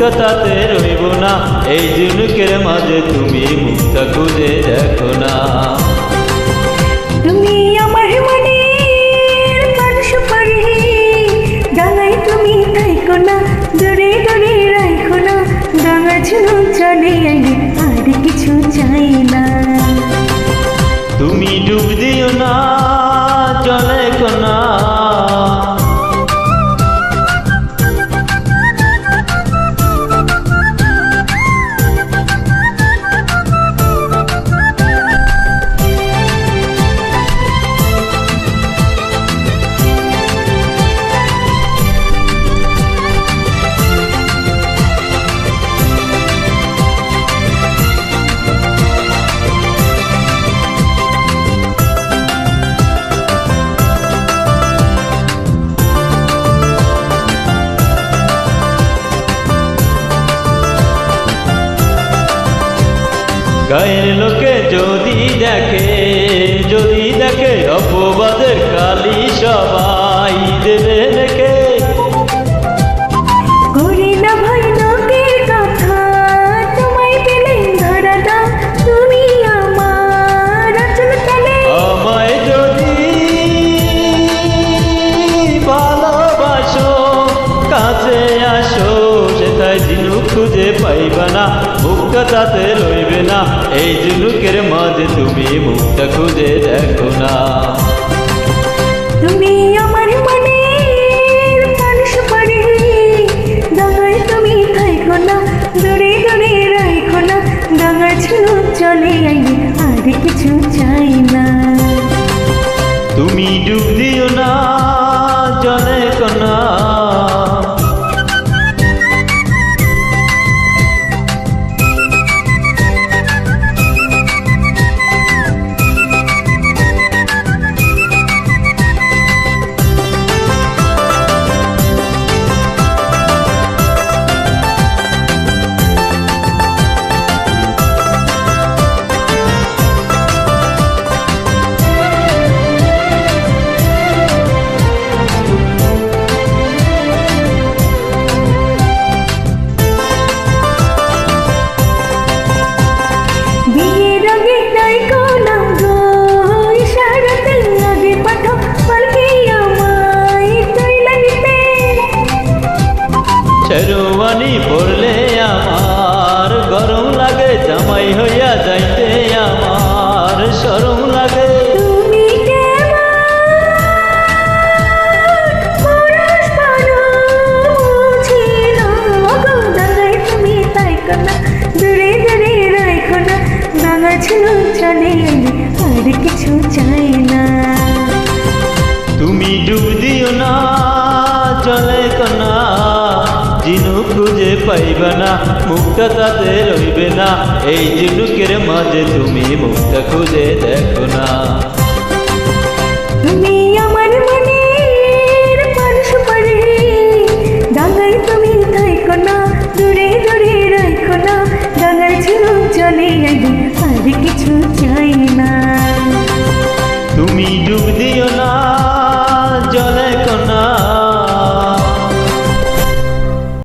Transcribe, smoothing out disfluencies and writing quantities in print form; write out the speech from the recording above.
মুক্তা তাতে রইব না। এই ঝিনুকের মাঝে তুমি মুক্তা খুঁজে দেখো না। তুমি আমার মনের মানুষ পারে, ডাঙায় তুমি থাইকো না, দূরে দূরে রাখো না। ডাঙা ঝুনুক চলে আইলে আর কিছু চাই না। তুমি ডুব দিও না জলে কোনা, গায়ের লোকে যদি দেখে অপবাদের কালি সবাই দেবে রেখে। করি না ভয় লোকের কথা, তোমায় পেলে ধরা দাও তুমি আমার আঁচল তলে। আমায় যদি ভালোবাসো কাছে আসো, সেটাই ঝিনুক খুঁজে পাইবা না, মুক্তা তাতে রইবে না। এই ঝিনুকের মাঝে তুমি মুক্তা খুঁজে দেখো না। তুমি আমার মনের মানুষ পারে, ডাঙায় তুমি থাইকো না, দূরে দূরে রাখো না। ডাঙা ঝিনুক চলে আইলে আর কিছু চাই না। তুমি ডুব দিও না জলে কোনা, বিয়ের আগে ডাইকো না গো, ইশারাতে আগে পাঠাও পালকি আমায় তুইলা নিতে। শেরওয়ানি পরলে আমার গরম লাগে, জামাই হইয়া যাইতে আমার শরম লাগে। তুমি কেমন পুরুষ পারো বুঝি না গো, ডাঙায় তুমি থাইকো না, দূরে দূরে রাখো না। ডাঙা ঝিনুক চলে আইলে আর কিছু চাই না। তুমি ডুব দিও না জলে কোনা, ঝিনুক খুঁজে পাইবা না, মুক্তা তাতে রইবে না। এই ঝিনুকের মাঝে তুমি মুক্তা খুঁজে দেখো না। তুমি আমার মনের মানুষ পারে, ডাঙায় তুমি থাইকো না, দূরে দূরে রাখো না। ডাঙার ঝিনুক চলে আইলে আর কিছু চাই না। তুমি ডুব দিও না